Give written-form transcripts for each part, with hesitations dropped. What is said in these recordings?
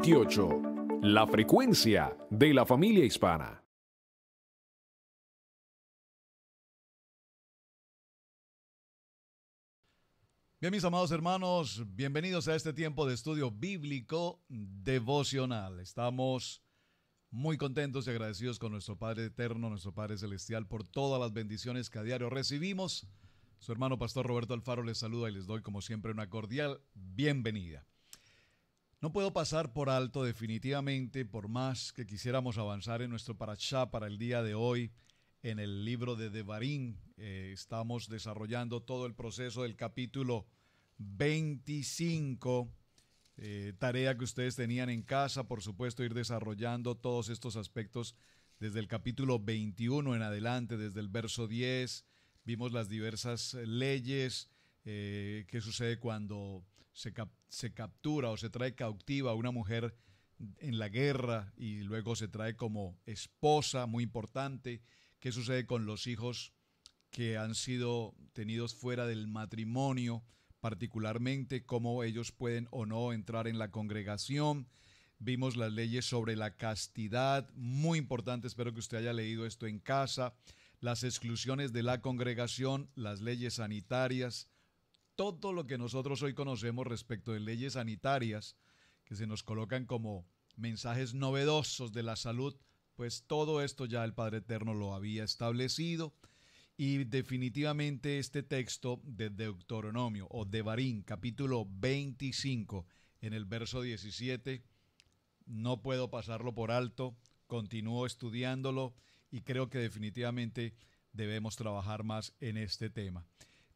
28. La frecuencia de la familia hispana. Bien, mis amados hermanos, bienvenidos a este tiempo de estudio bíblico devocional. Estamos muy contentos y agradecidos con nuestro Padre Eterno, nuestro Padre Celestial, por todas las bendiciones que a diario recibimos. Su hermano Pastor Roberto Alfaro les saluda y les doy, como siempre, una cordial bienvenida. No puedo pasar por alto definitivamente, por más que quisiéramos avanzar en nuestro parashá para el día de hoy, en el libro de Devarim. Estamos desarrollando todo el proceso del capítulo 25, tarea que ustedes tenían en casa, por supuesto, ir desarrollando todos estos aspectos desde el capítulo 21 en adelante, desde el verso 10, vimos las diversas leyes, qué sucede cuando se captura o se trae cautiva a una mujer en la guerra y luego se trae como esposa, muy importante, qué sucede con los hijos que han sido tenidos fuera del matrimonio, particularmente cómo ellos pueden o no entrar en la congregación. Vimos las leyes sobre la castidad, muy importante, espero que usted haya leído esto en casa, las exclusiones de la congregación, las leyes sanitarias, todo lo que nosotros hoy conocemos respecto de leyes sanitarias, que se nos colocan como mensajes novedosos de la salud, pues todo esto ya el Padre Eterno lo había establecido. Y definitivamente este texto de Deuteronomio o Devarim, capítulo 25, en el verso 17, no puedo pasarlo por alto, continúo estudiándolo y creo que definitivamente debemos trabajar más en este tema.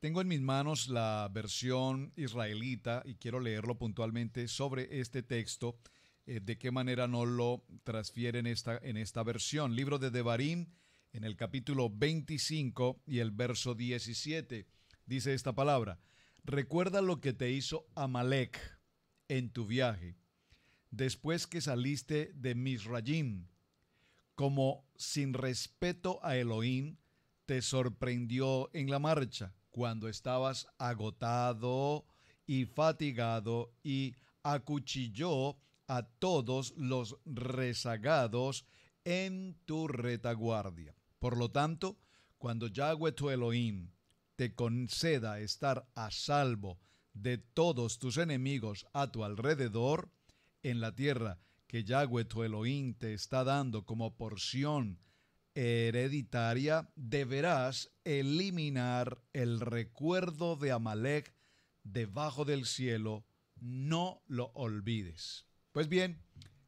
Tengo en mis manos la versión israelita y quiero leerlo puntualmente sobre este texto, de qué manera no lo transfieren en esta versión. Libro de Devarim, en el capítulo 25 y el verso 17, dice esta palabra: recuerda lo que te hizo Amalek en tu viaje, después que saliste de Misrayim, como sin respeto a Elohim, te sorprendió en la marcha, cuando estabas agotado y fatigado, y acuchilló a todos los rezagados en tu retaguardia. Por lo tanto, cuando Yahweh tu Elohim te conceda estar a salvo de todos tus enemigos a tu alrededor, en la tierra que Yahweh tu Elohim te está dando como porción hereditaria, deberás eliminar el recuerdo de Amalek debajo del cielo, no lo olvides. Pues bien,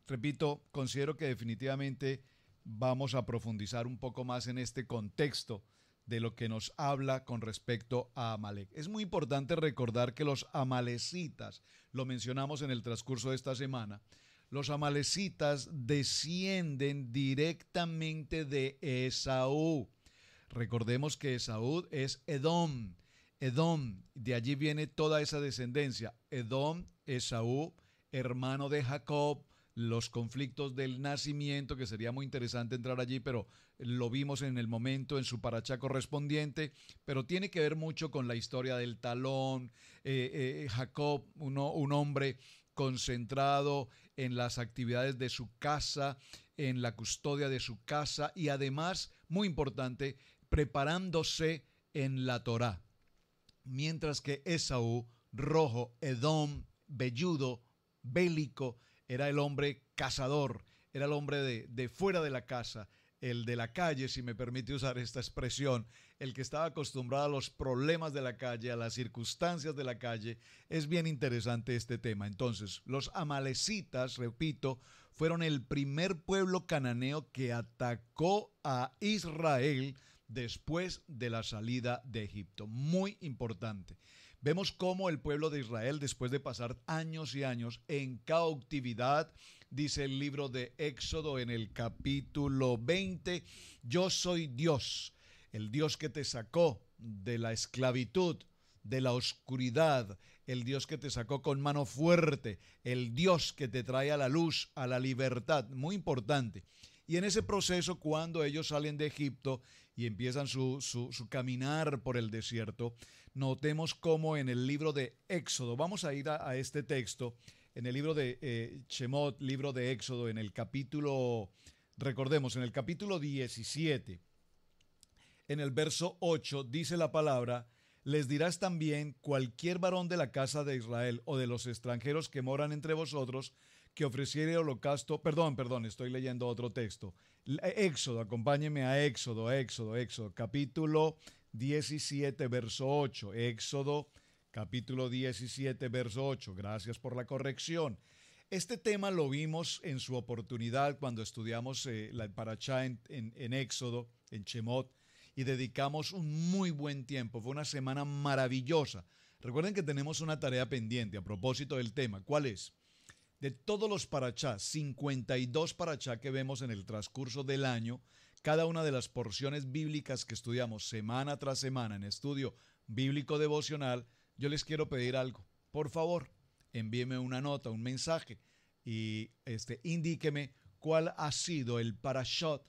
repito, considero que definitivamente vamos a profundizar un poco más en este contexto de lo que nos habla con respecto a Amalek. Es muy importante recordar que los amalecitas, lo mencionamos en el transcurso de esta semana, los amalecitas descienden directamente de Esaú. Recordemos que Esaú es Edom. Edom, de allí viene toda esa descendencia. Edom, Esaú, hermano de Jacob, los conflictos del nacimiento, que sería muy interesante entrar allí, pero lo vimos en el momento, en su parachá correspondiente, pero tiene que ver mucho con la historia del talón. Jacob, un hombre concentrado en las actividades de su casa, en la custodia de su casa y además, muy importante, preparándose en la Torá. Mientras que Esaú, rojo, Edom, velludo, bélico, era el hombre cazador, era el hombre de fuera de la casa, el de la calle, si me permite usar esta expresión, el que estaba acostumbrado a los problemas de la calle, a las circunstancias de la calle. Es bien interesante este tema. Entonces, los amalecitas, repito, fueron el primer pueblo cananeo que atacó a Israel después de la salida de Egipto. Muy importante. Vemos cómo el pueblo de Israel, después de pasar años y años en cautividad, dice el libro de Éxodo en el capítulo 20, yo soy Dios, el Dios que te sacó de la esclavitud, de la oscuridad, el Dios que te sacó con mano fuerte, el Dios que te trae a la luz, a la libertad. Muy importante. Y en ese proceso, cuando ellos salen de Egipto y empiezan su caminar por el desierto, notemos cómo en el libro de Éxodo, vamos a ir a este texto, en el libro de Shemot, libro de Éxodo, en el capítulo, recordemos, en el capítulo 17, en el verso 8, dice la palabra: les dirás también cualquier varón de la casa de Israel o de los extranjeros que moran entre vosotros que ofreciere holocausto, perdón, estoy leyendo otro texto. Éxodo, acompáñenme a Éxodo, capítulo 17, verso 8. Éxodo, capítulo 17, verso 8. Gracias por la corrección. Este tema lo vimos en su oportunidad cuando estudiamos la parashá en Éxodo, en Shemot, y dedicamos un muy buen tiempo. Fue una semana maravillosa. Recuerden que tenemos una tarea pendiente a propósito del tema. ¿Cuál es? De todos los parashá, 52 parashá que vemos en el transcurso del año, cada una de las porciones bíblicas que estudiamos semana tras semana en estudio bíblico devocional, yo les quiero pedir algo. Por favor, envíeme una nota, un mensaje y indíqueme cuál ha sido el parashot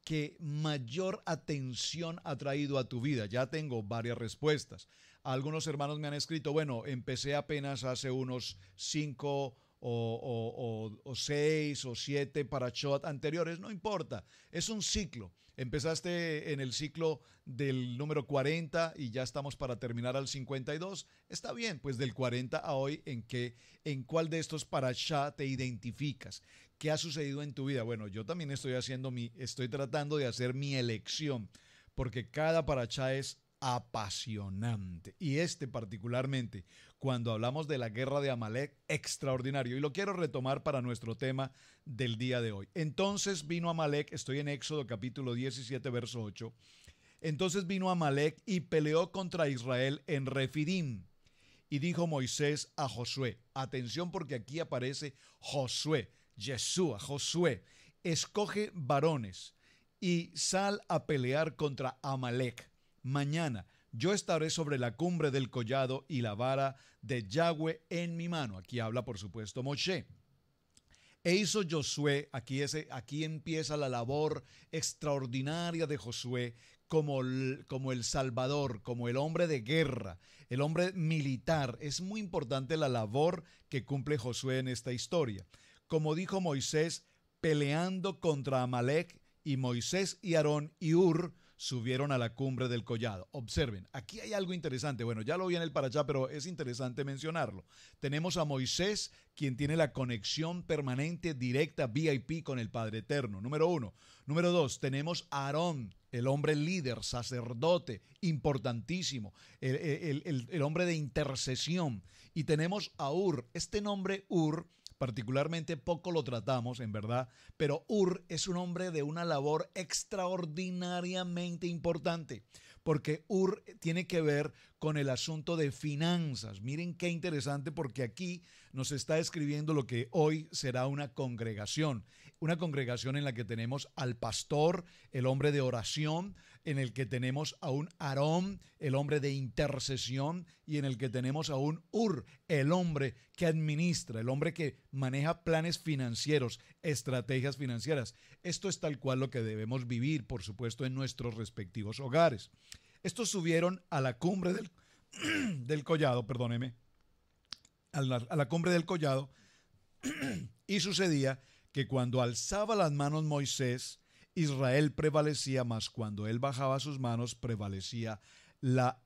que mayor atención ha traído a tu vida. Ya tengo varias respuestas. Algunos hermanos me han escrito, bueno, empecé apenas hace unos 5 o 6 o 7 parashot anteriores, no importa, es un ciclo. Empezaste en el ciclo del número 40 y ya estamos para terminar al 52. Está bien, pues del 40 a hoy, ¿en cuál de estos parashá te identificas? ¿Qué ha sucedido en tu vida? Bueno, yo también estoy tratando de hacer mi elección, porque cada parashá es apasionante. Y particularmente, cuando hablamos de la guerra de Amalek, extraordinario. Y lo quiero retomar para nuestro tema del día de hoy. Entonces vino Amalek, estoy en Éxodo capítulo 17, verso 8. Entonces vino Amalek y peleó contra Israel en Refidim. Y dijo Moisés a Josué, atención porque aquí aparece Josué, Yeshua, Josué, escoge varones y sal a pelear contra Amalek. Mañana yo estaré sobre la cumbre del collado y la vara de Yahweh en mi mano. Aquí habla, por supuesto, Moshe. E hizo Josué, aquí empieza la labor extraordinaria de Josué como el Salvador, como el hombre de guerra, el hombre militar. Es muy importante la labor que cumple Josué en esta historia. Como dijo Moisés, peleando contra Amalek, y Moisés y Aarón y Ur subieron a la cumbre del collado. Observen, aquí hay algo interesante. Bueno, ya lo vi en el parashá, pero es interesante mencionarlo. Tenemos a Moisés, quien tiene la conexión permanente, directa, VIP con el Padre Eterno. Número 1. Número 2, tenemos a Aarón, el hombre líder, sacerdote, importantísimo, el hombre de intercesión. Y tenemos a Ur. Este nombre Ur, particularmente poco lo tratamos, en verdad, pero Ur es un hombre de una labor extraordinariamente importante, porque Ur tiene que ver con el asunto de finanzas. Miren qué interesante, porque aquí nos está escribiendo lo que hoy será una congregación en la que tenemos al pastor, el hombre de oración, en el que tenemos a un Aarón, el hombre de intercesión, y en el que tenemos a un Ur, el hombre que administra, el hombre que maneja planes financieros, estrategias financieras. Esto es tal cual lo que debemos vivir, por supuesto, en nuestros respectivos hogares. Estos subieron a la cumbre del collado, perdóneme, a la cumbre del collado, y sucedía que cuando alzaba las manos Moisés, Israel prevalecía, mas cuando él bajaba sus manos prevalecía la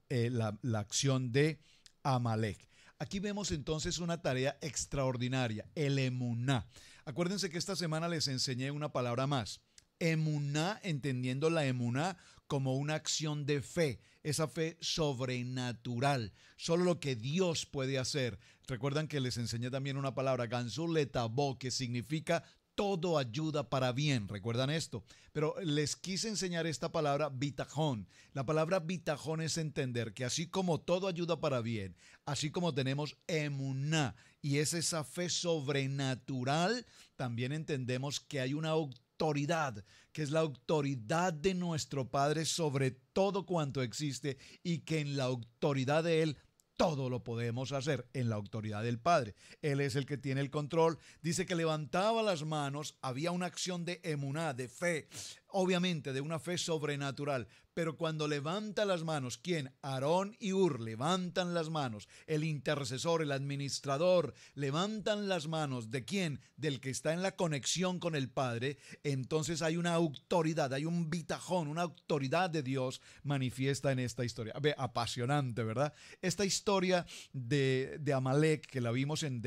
acción de Amalek. Aquí vemos entonces una tarea extraordinaria, el emuná. Acuérdense que esta semana les enseñé una palabra más. Emuná, entendiendo la emuná como una acción de fe, esa fe sobrenatural, solo lo que Dios puede hacer. Recuerdan que les enseñé también una palabra, ganzul letabó, que significa todo ayuda para bien. ¿Recuerdan esto? Pero les quise enseñar esta palabra bitajón. La palabra bitajón es entender que así como todo ayuda para bien, así como tenemos emuná, y es esa fe sobrenatural, también entendemos que hay una autoridad, que es la autoridad de nuestro Padre sobre todo cuanto existe, y que en la autoridad de Él todo lo podemos hacer, en la autoridad del Padre. Él es el que tiene el control. Dice que levantaba las manos, había una acción de emuná, de fe. obviamente de una fe sobrenatural, pero cuando levanta las manos, ¿quién? Aarón y Hur levantan las manos, el intercesor, el administrador, levantan las manos, ¿de quién? Del que está en la conexión con el Padre. Entonces hay una autoridad, hay un bitajón, una autoridad de Dios manifiesta en esta historia. Ve, apasionante, ¿verdad? Esta historia de Amalek, que la vimos en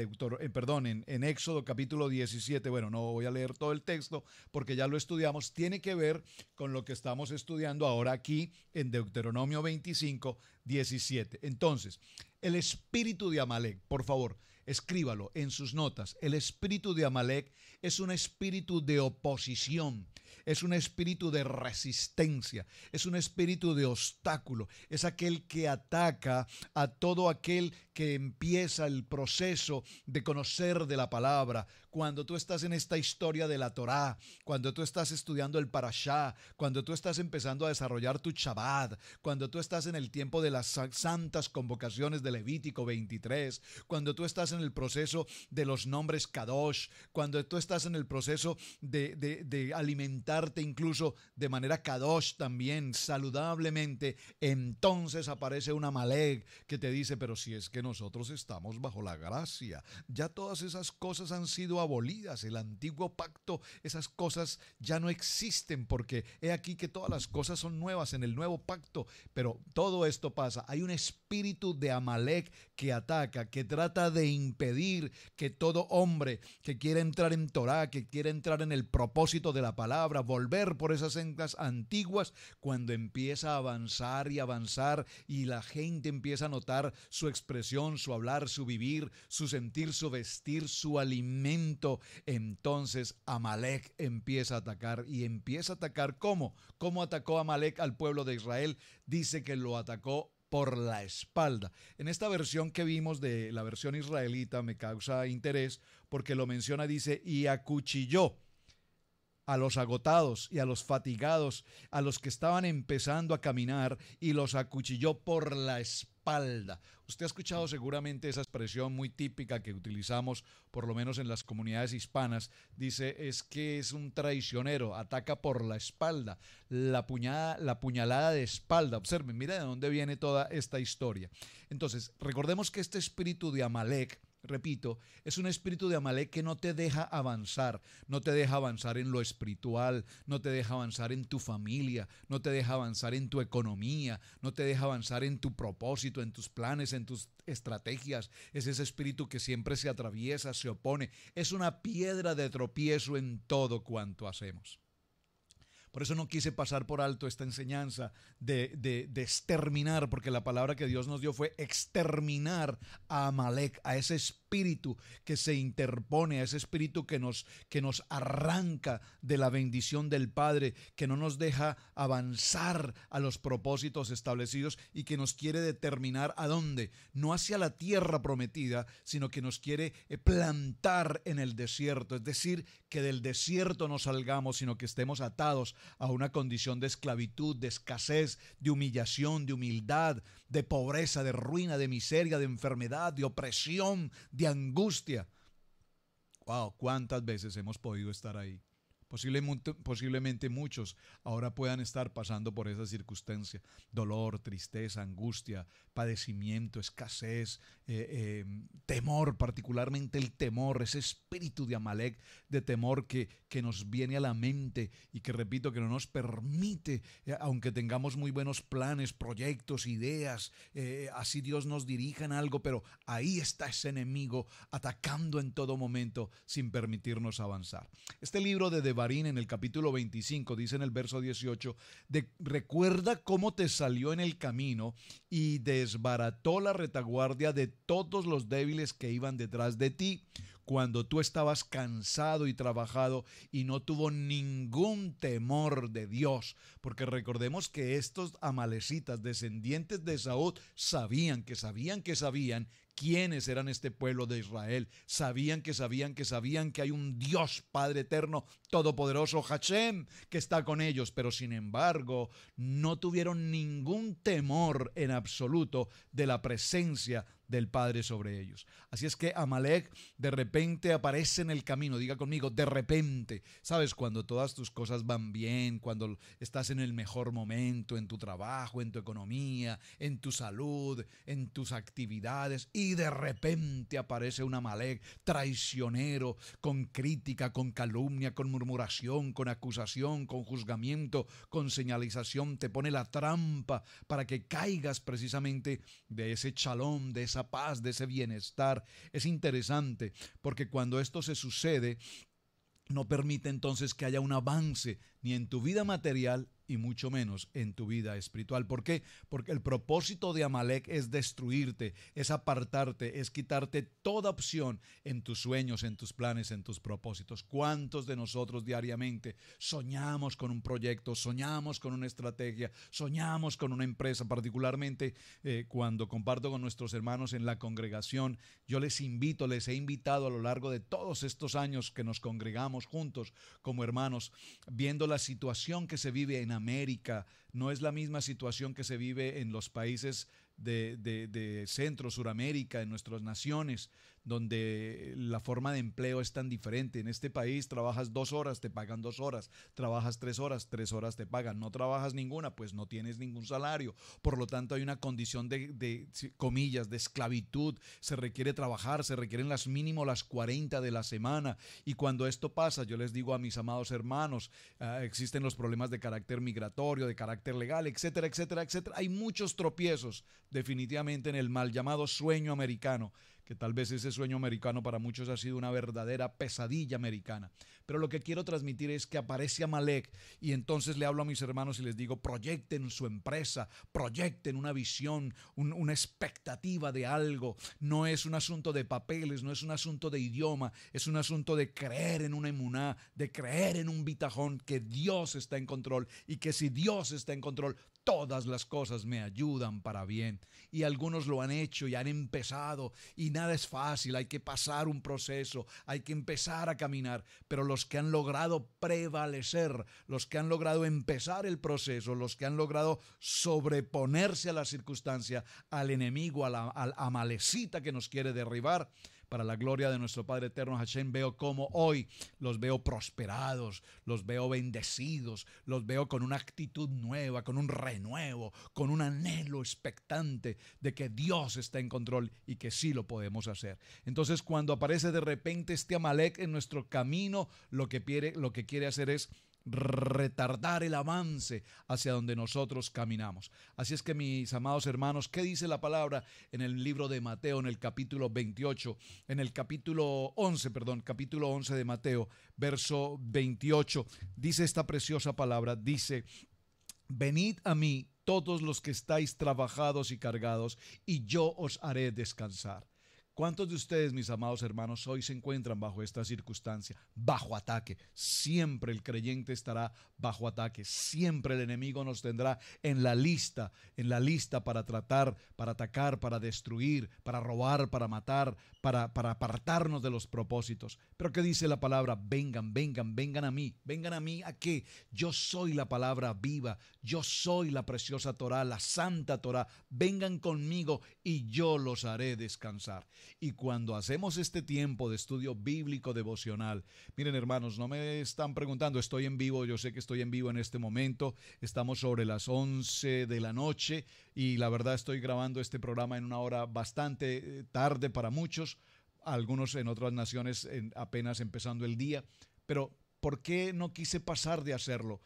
Éxodo capítulo 17, bueno, no voy a leer todo el texto porque ya lo estudiamos, tiene que ver con lo que estamos estudiando ahora aquí en Deuteronomio 25, 17. Entonces, el espíritu de Amalek, por favor, escríbalo en sus notas. El espíritu de Amalek es un espíritu de oposición, es un espíritu de resistencia, es un espíritu de obstáculo, es aquel que ataca a todo aquel que empieza el proceso de conocer de la palabra. Cuando tú estás en esta historia de la Torá, cuando tú estás estudiando el Parashá, cuando tú estás empezando a desarrollar tu Shabbat, cuando tú estás en el tiempo de las santas convocaciones de Levítico 23, cuando tú estás en el proceso de los nombres Kadosh, cuando tú estás en el proceso de alimentarte incluso de manera Kadosh también, saludablemente, entonces aparece un Amalek que te dice, pero si es que nosotros estamos bajo la gracia, ya todas esas cosas han sido abolidas, el antiguo pacto, esas cosas ya no existen, porque he aquí que todas las cosas son nuevas en el nuevo pacto. Pero todo esto pasa, hay un espíritu de Amalek que ataca, que trata de impedir que todo hombre que quiere entrar en Torá, que quiere entrar en el propósito de la palabra, volver por esas sendas antiguas, cuando empieza a avanzar y la gente empieza a notar su expresión, su hablar, su vivir, su sentir, su vestir, su alimento, entonces Amalek empieza a atacar. Y empieza a atacar ¿cómo? ¿Cómo atacó Amalek al pueblo de Israel? Dice que lo atacó por la espalda. En esta versión que vimos de la versión israelita me causa interés porque lo menciona, dice, y acuchilló a los agotados y a los fatigados, a los que estaban empezando a caminar, y los acuchilló por la espalda. Usted ha escuchado seguramente esa expresión muy típica que utilizamos, por lo menos en las comunidades hispanas. Dice, es que es un traicionero, ataca por la espalda, la puñalada de espalda. Observen, mira de dónde viene toda esta historia. Entonces, recordemos que este espíritu de Amalek, repito, es un espíritu de Amalek que no te deja avanzar, no te deja avanzar en lo espiritual, no te deja avanzar en tu familia, no te deja avanzar en tu economía, no te deja avanzar en tu propósito, en tus planes, en tus estrategias. Es ese espíritu que siempre se atraviesa, se opone, es una piedra de tropiezo en todo cuanto hacemos. Por eso no quise pasar por alto esta enseñanza de exterminar, porque la palabra que Dios nos dio fue exterminar a Amalek, a ese espíritu que se interpone, a ese espíritu que nos arranca de la bendición del Padre, que no nos deja avanzar a los propósitos establecidos y que nos quiere determinar a dónde, no hacia la tierra prometida, sino que nos quiere plantar en el desierto, es decir, que del desierto no salgamos, sino que estemos atados a una condición de esclavitud, de escasez, de humillación, de humildad, de pobreza, de ruina, de miseria, de enfermedad, de opresión, de angustia. Wow, ¿cuántas veces hemos podido estar ahí? Posiblemente muchos ahora puedan estar pasando por esa circunstancia: dolor, tristeza, angustia, padecimiento, escasez, temor, particularmente el temor, ese espíritu de Amalek, de temor que nos viene a la mente y que, repito, que no nos permite, aunque tengamos muy buenos planes, proyectos, ideas, así Dios nos dirija en algo, pero ahí está ese enemigo atacando en todo momento sin permitirnos avanzar. Este libro de Devarim, en el capítulo 25, dice en el verso 18, recuerda cómo te salió en el camino y desbarató la retaguardia de todos los débiles que iban detrás de ti, cuando tú estabas cansado y trabajado, y no tuvo ningún temor de Dios. Porque recordemos que estos amalecitas, descendientes de Saúl, sabían ¿Quiénes eran este pueblo de Israel? Sabían que hay un Dios Padre eterno, todopoderoso, Hashem, que está con ellos, pero sin embargo no tuvieron ningún temor en absoluto de la presencia del Padre sobre ellos. Así es que Amalek de repente aparece en el camino. Diga conmigo, de repente. ¿Sabes? Cuando todas tus cosas van bien, cuando estás en el mejor momento, en tu trabajo, en tu economía, en tu salud, en tus actividades, y de repente aparece un Amalek traicionero, con crítica, con calumnia, con murmuración, con acusación, con juzgamiento, con señalización. Te pone la trampa para que caigas precisamente de ese shalom, de esa paz, de ese bienestar. Es interesante porque cuando esto se sucede, no permite entonces que haya un avance ni en tu vida material y mucho menos en tu vida espiritual. ¿Por qué? Porque el propósito de Amalek es destruirte, es apartarte, es quitarte toda opción en tus sueños, en tus planes, en tus propósitos. ¿Cuántos de nosotros diariamente soñamos con un proyecto, soñamos con una estrategia, soñamos con una empresa? Particularmente cuando comparto con nuestros hermanos en la congregación, yo les he invitado a lo largo de todos estos años que nos congregamos juntos como hermanos, viendo la situación que se vive en América. No es la misma situación que se vive en los países de Centro, Suramérica, en nuestras naciones, donde la forma de empleo es tan diferente. En este país trabajas 2 horas, te pagan 2 horas, trabajas 3 horas, 3 horas te pagan, no trabajas ninguna, pues no tienes ningún salario. Por lo tanto hay una condición de comillas, de esclavitud. Se requiere trabajar, se requieren mínimo las 40 de la semana, y cuando esto pasa, yo les digo a mis amados hermanos, existen los problemas de carácter migratorio, de carácter legal, etcétera, etcétera, etcétera. Hay muchos tropiezos definitivamente en el mal llamado sueño americano, que tal vez ese sueño americano para muchos ha sido una verdadera pesadilla americana. Pero lo que quiero transmitir es que aparece Amalek, y entonces le hablo a mis hermanos y les digo, proyecten su empresa, proyecten una visión, una expectativa de algo. No es un asunto de papeles, no es un asunto de idioma, es un asunto de creer en una emuná, de creer en un bitajón, que Dios está en control, y que si Dios está en control, todas las cosas me ayudan para bien. Y algunos lo han hecho y han empezado, y nada es fácil, hay que pasar un proceso, hay que empezar a caminar, pero los que han logrado prevalecer, los que han logrado empezar el proceso, los que han logrado sobreponerse a la circunstancia, al enemigo, al amalecita que nos quiere derribar, para la gloria de nuestro Padre eterno Hashem, veo cómo hoy los veo prosperados, los veo bendecidos, los veo con una actitud nueva, con un renuevo, con un anhelo expectante de que Dios está en control y que sí lo podemos hacer. Entonces, cuando aparece de repente este Amalek en nuestro camino, lo que quiere hacer es retardar el avance hacia donde nosotros caminamos. Así es que, mis amados hermanos, ¿qué dice la palabra en el libro de Mateo, en el capítulo 28, en el capítulo 11 de Mateo, verso 28? Dice esta preciosa palabra, dice: venid a mí todos los que estáis trabajados y cargados, y yo os haré descansar. ¿Cuántos de ustedes, mis amados hermanos, hoy se encuentran bajo esta circunstancia, bajo ataque? Siempre el creyente estará bajo ataque, siempre el enemigo nos tendrá en la lista para tratar, para atacar, para destruir, para robar, para matar, para apartarnos de los propósitos. Pero ¿qué dice la palabra? Vengan a mí, ¿a qué? Yo soy la palabra viva, yo soy la preciosa Torá, la santa Torá. Vengan conmigo y yo los haré descansar. Y cuando hacemos este tiempo de estudio bíblico devocional, miren, hermanos, no me están preguntando, estoy en vivo, yo sé que estoy en vivo en este momento, estamos sobre las 11 de la noche y la verdad estoy grabando este programa en una hora bastante tarde para muchos, algunos en otras naciones apenas empezando el día, pero ¿por qué no quise pasar de hacerlo?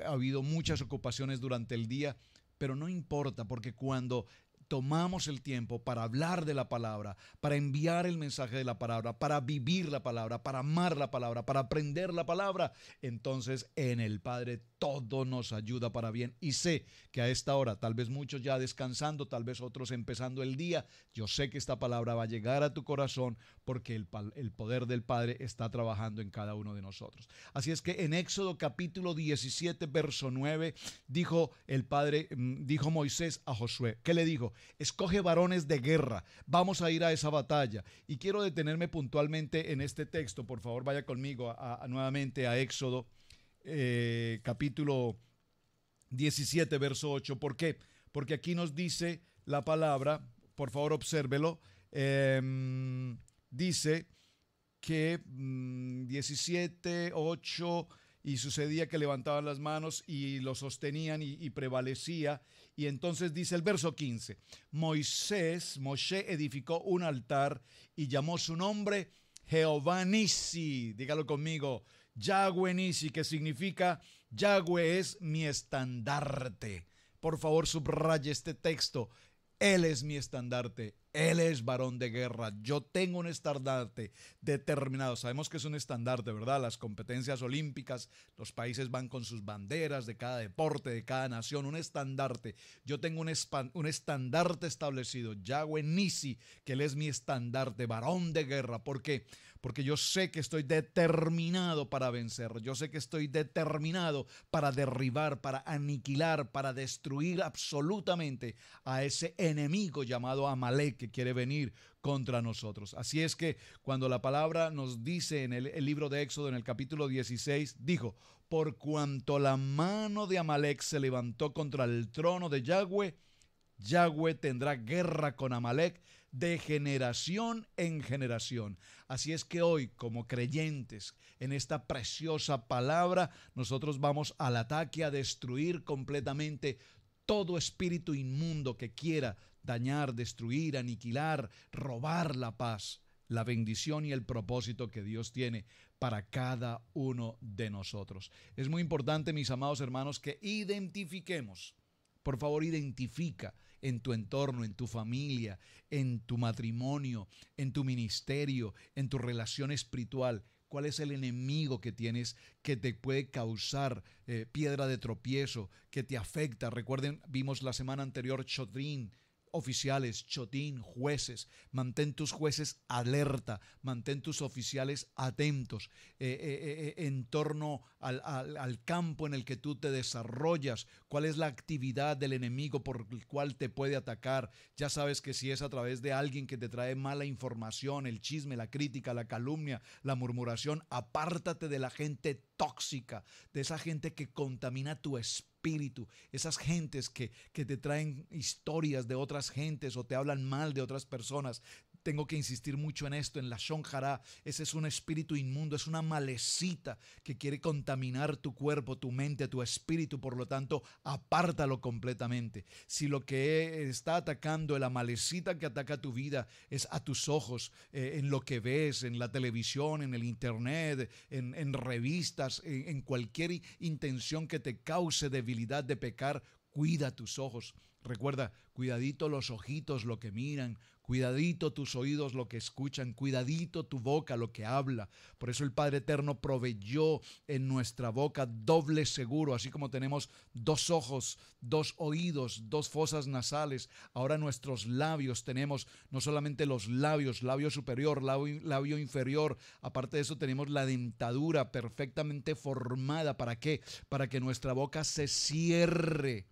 Ha habido muchas ocupaciones durante el día, pero no importa, porque cuando tomamos el tiempo para hablar de la palabra, para enviar el mensaje de la palabra, para vivir la palabra, para amar la palabra, para aprender la palabra, entonces en el Padre todo nos ayuda para bien. Y sé que a esta hora, tal vez muchos ya descansando, tal vez otros empezando el día, yo sé que esta palabra va a llegar a tu corazón porque el poder del Padre está trabajando en cada uno de nosotros. Así es que en Éxodo capítulo 17, verso 9, dijo el Padre, dijo Moisés a Josué, ¿qué le dijo? Escoge varones de guerra, vamos a ir a esa batalla. Y quiero detenerme puntualmente en este texto, por favor vaya conmigo nuevamente a Éxodo capítulo 17, verso 8. ¿Por qué? Porque aquí nos dice la palabra, por favor obsérvelo, dice que 17, 8, y sucedía que levantaban las manos y lo sostenían y prevalecía. Y entonces dice el verso 15, Moshe edificó un altar y llamó su nombre Jehová Nisi, dígalo conmigo, Yahweh Nisi, que significa Yahweh es mi estandarte. Por favor, subraye este texto. Él es mi estandarte, Él es varón de guerra, yo tengo un estandarte determinado. Sabemos que es un estandarte, ¿verdad? Las competencias olímpicas, los países van con sus banderas de cada deporte, de cada nación, un estandarte. Yo tengo un estandarte establecido, Yahweh Nisi, que Él es mi estandarte, varón de guerra. ¿Por qué? Porque yo sé que estoy determinado para vencer, yo sé que estoy determinado para derribar, para aniquilar, para destruir absolutamente a ese enemigo llamado Amalek que quiere venir contra nosotros. Así es que cuando la palabra nos dice en el libro de Éxodo, en el capítulo 16, dijo, por cuanto la mano de Amalek se levantó contra el trono de Yahweh, Yahweh tendrá guerra con Amalek de generación en generación. Así es que hoy, como creyentes en esta preciosa palabra, nosotros vamos al ataque a destruir completamente todo espíritu inmundo que quiera dañar, destruir, aniquilar, robar la paz, la bendición y el propósito que Dios tiene para cada uno de nosotros. Es muy importante, mis amados hermanos, que identifiquemos. Por favor, identifica en tu entorno, en tu familia, en tu matrimonio, en tu ministerio, en tu relación espiritual, cuál es el enemigo que tienes que te puede causar piedra de tropiezo, que te afecta. Recuerden, vimos la semana anterior Chotrín, oficiales, chotín, jueces. Mantén tus jueces alerta, mantén tus oficiales atentos en torno al campo en el que tú te desarrollas. ¿Cuál es la actividad del enemigo por el cual te puede atacar? Ya sabes que si es a través de alguien que te trae mala información, el chisme, la crítica, la calumnia, la murmuración, apártate de la gente tóxica, de esa gente que contamina tu espíritu, esas gentes que te traen historias de otras gentes o te hablan mal de otras personas. Tengo que insistir mucho en esto, en la Shon Hara. Ese es un espíritu inmundo, es una malecita que quiere contaminar tu cuerpo, tu mente, tu espíritu. Por lo tanto, apártalo completamente. Si lo que está atacando, la malecita que ataca tu vida es a tus ojos, en lo que ves, en la televisión, en el internet, en revistas, en cualquier intención que te cause debilidad de pecar, cuida tus ojos. Recuerda, cuidadito los ojitos lo que miran, cuidadito tus oídos lo que escuchan, cuidadito tu boca lo que habla. Por eso el Padre Eterno proveyó en nuestra boca doble seguro, así como tenemos dos ojos, dos oídos, dos fosas nasales. Ahora nuestros labios tenemos no solamente los labios, labio superior, labio inferior. Aparte de eso tenemos la dentadura perfectamente formada. ¿Para qué? Para que nuestra boca se cierre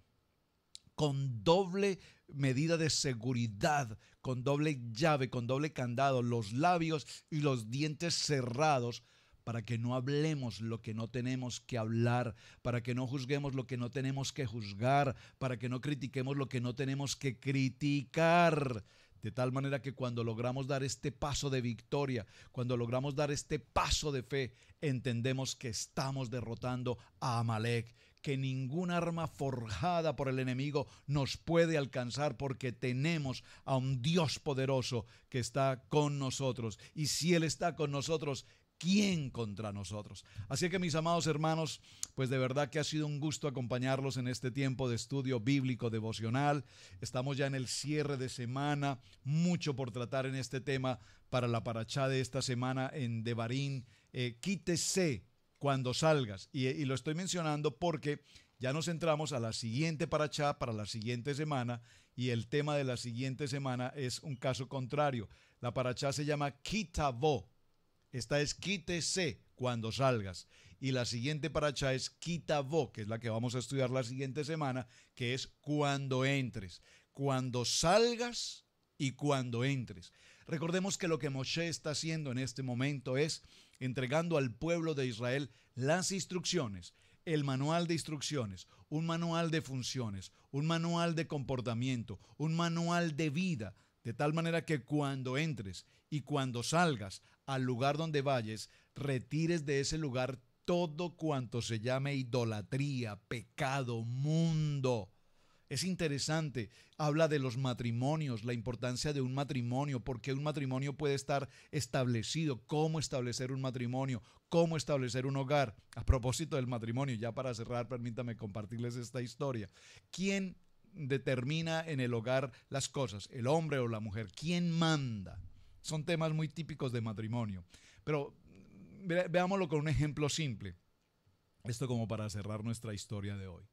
con doble medida de seguridad, con doble llave, con doble candado, los labios y los dientes cerrados, para que no hablemos lo que no tenemos que hablar, para que no juzguemos lo que no tenemos que juzgar, para que no critiquemos lo que no tenemos que criticar. De tal manera que cuando logramos dar este paso de victoria, cuando logramos dar este paso de fe, entendemos que estamos derrotando a Amalek, que ningún arma forjada por el enemigo nos puede alcanzar, porque tenemos a un Dios poderoso que está con nosotros. Y si Él está con nosotros, ¿quién contra nosotros? Así que, mis amados hermanos, pues de verdad que ha sido un gusto acompañarlos en este tiempo de estudio bíblico devocional. Estamos ya en el cierre de semana, mucho por tratar en este tema para la parachá de esta semana en Devarim. Quítese cuando salgas. Y lo estoy mencionando porque ya nos entramos a la siguiente parashá para la siguiente semana, y el tema de la siguiente semana es un caso contrario. La parashá se llama Kitavo. Esta es quítese cuando salgas. Y la siguiente parashá es Kitavo, que es la que vamos a estudiar la siguiente semana, que es cuando entres. Cuando salgas y cuando entres. Recordemos que lo que Moshe está haciendo en este momento es entregando al pueblo de Israel las instrucciones, el manual de instrucciones, un manual de funciones, un manual de comportamiento, un manual de vida, de tal manera que cuando entres y cuando salgas al lugar donde vayas, retires de ese lugar todo cuanto se llame idolatría, pecado, mundo. Es interesante, habla de los matrimonios, la importancia de un matrimonio, por qué un matrimonio puede estar establecido, cómo establecer un matrimonio, cómo establecer un hogar. A propósito del matrimonio, ya para cerrar, permítame compartirles esta historia. ¿Quién determina en el hogar las cosas? ¿El hombre o la mujer? ¿Quién manda? Son temas muy típicos de matrimonio. Pero veámoslo con un ejemplo simple. Esto como para cerrar nuestra historia de hoy.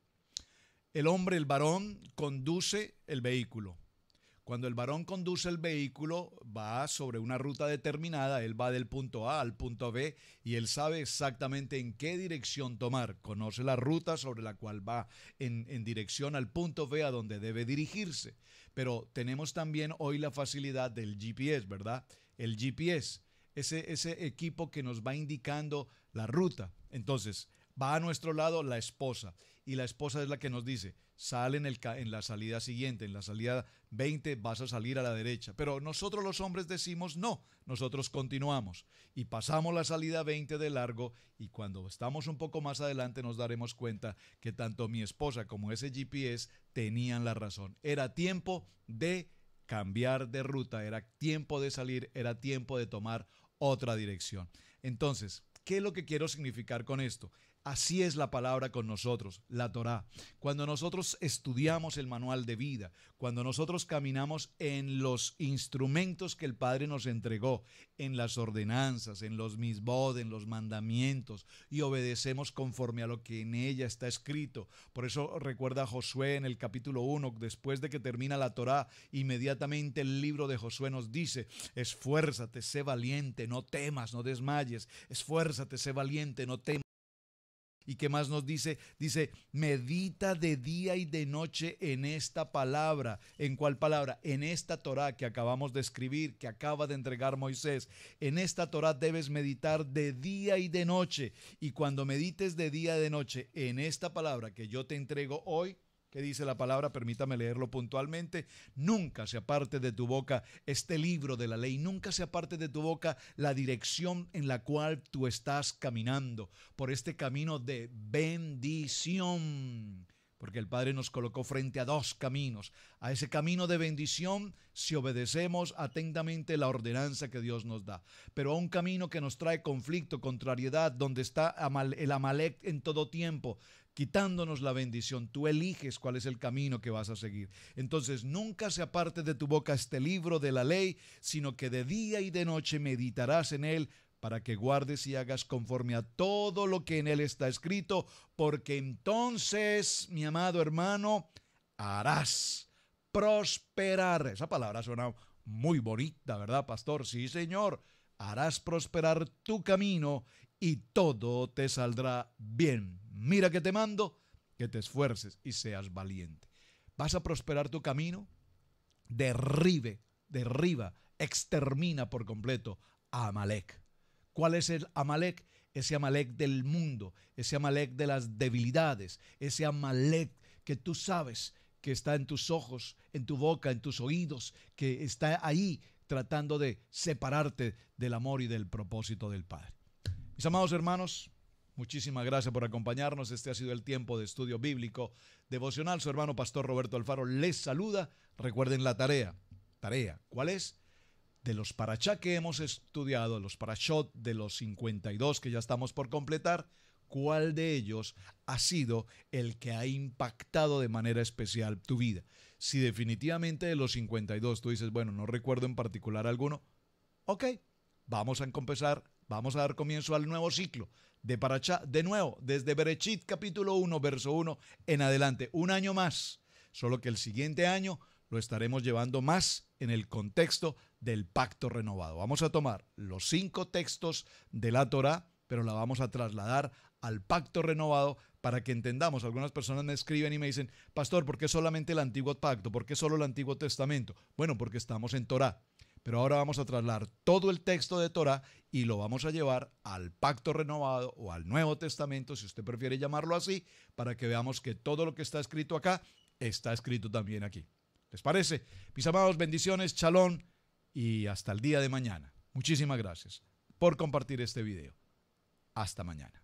El hombre, el varón, conduce el vehículo. Cuando el varón conduce el vehículo, va sobre una ruta determinada, él va del punto A al punto B y él sabe exactamente en qué dirección tomar. Conoce la ruta sobre la cual va en dirección al punto B a donde debe dirigirse. Pero tenemos también hoy la facilidad del GPS, ¿verdad? El GPS, ese equipo que nos va indicando la ruta. Entonces, va a nuestro lado la esposa y la esposa es la que nos dice, sale en la salida siguiente, en la salida 20 vas a salir a la derecha. Pero nosotros los hombres decimos no, nosotros continuamos y pasamos la salida 20 de largo y cuando estamos un poco más adelante nos daremos cuenta que tanto mi esposa como ese GPS tenían la razón. Era tiempo de cambiar de ruta, era tiempo de salir, era tiempo de tomar otra dirección. Entonces, ¿qué es lo que quiero significar con esto? Así es la palabra con nosotros, la Torá. Cuando nosotros estudiamos el manual de vida, cuando nosotros caminamos en los instrumentos que el Padre nos entregó, en las ordenanzas, en los misbod, en los mandamientos, y obedecemos conforme a lo que en ella está escrito. Por eso recuerda a Josué en el capítulo 1, después de que termina la Torá, inmediatamente el libro de Josué nos dice, esfuérzate, sé valiente, no temas, no desmayes, esfuérzate, sé valiente, no temas. ¿Y qué más nos dice? Dice, medita de día y de noche en esta palabra. ¿En cuál palabra? En esta Torá que acabamos de escribir, que acaba de entregar Moisés. En esta Torá debes meditar de día y de noche. Y cuando medites de día y de noche en esta palabra que yo te entrego hoy, ¿qué dice la palabra? Permítame leerlo puntualmente. Nunca se aparte de tu boca este libro de la ley. Nunca se aparte de tu boca la dirección en la cual tú estás caminando. Por este camino de bendición. Porque el Padre nos colocó frente a dos caminos. A ese camino de bendición si obedecemos atentamente la ordenanza que Dios nos da. Pero a un camino que nos trae conflicto, contrariedad, donde está el Amalek en todo tiempo, quitándonos la bendición. Tú eliges cuál es el camino que vas a seguir. Entonces nunca se aparte de tu boca este libro de la ley, sino que de día y de noche meditarás en él, para que guardes y hagas conforme a todo lo que en él está escrito, porque entonces, mi amado hermano, harás prosperar. Esa palabra suena muy bonita, ¿verdad, pastor? Sí, señor. Harás prosperar tu camino y todo te saldrá bien. Mira que te mando, que te esfuerces y seas valiente. ¿Vas a prosperar tu camino? Derriba, extermina por completo a Amalek. ¿Cuál es el Amalek? Ese Amalek del mundo, ese Amalek de las debilidades, ese Amalek que tú sabes que está en tus ojos, en tu boca, en tus oídos, que está ahí tratando de separarte del amor y del propósito del Padre. Mis amados hermanos, muchísimas gracias por acompañarnos. Este ha sido el tiempo de estudio bíblico devocional. Su hermano pastor Roberto Alfaro les saluda. Recuerden la tarea. ¿Cuál es? De los parashá que hemos estudiado, los parashot de los 52 que ya estamos por completar, ¿cuál de ellos ha sido el que ha impactado de manera especial tu vida? Si definitivamente de los 52 tú dices, bueno, no recuerdo en particular alguno, ok, vamos a empezar vamos a dar comienzo al nuevo ciclo de Parashá, de nuevo, desde Bereshit capítulo 1, verso 1 en adelante, un año más, solo que el siguiente año lo estaremos llevando más en el contexto del pacto renovado. Vamos a tomar los 5 textos de la Torá, pero la vamos a trasladar al pacto renovado para que entendamos. Algunas personas me escriben y me dicen, pastor, ¿por qué solamente el antiguo pacto? ¿Por qué solo el Antiguo Testamento? Bueno, porque estamos en Torá. Pero ahora vamos a trasladar todo el texto de Torá y lo vamos a llevar al pacto renovado o al Nuevo Testamento, si usted prefiere llamarlo así, para que veamos que todo lo que está escrito acá está escrito también aquí. ¿Les parece? Mis amados, bendiciones, shalom y hasta el día de mañana. Muchísimas gracias por compartir este video. Hasta mañana.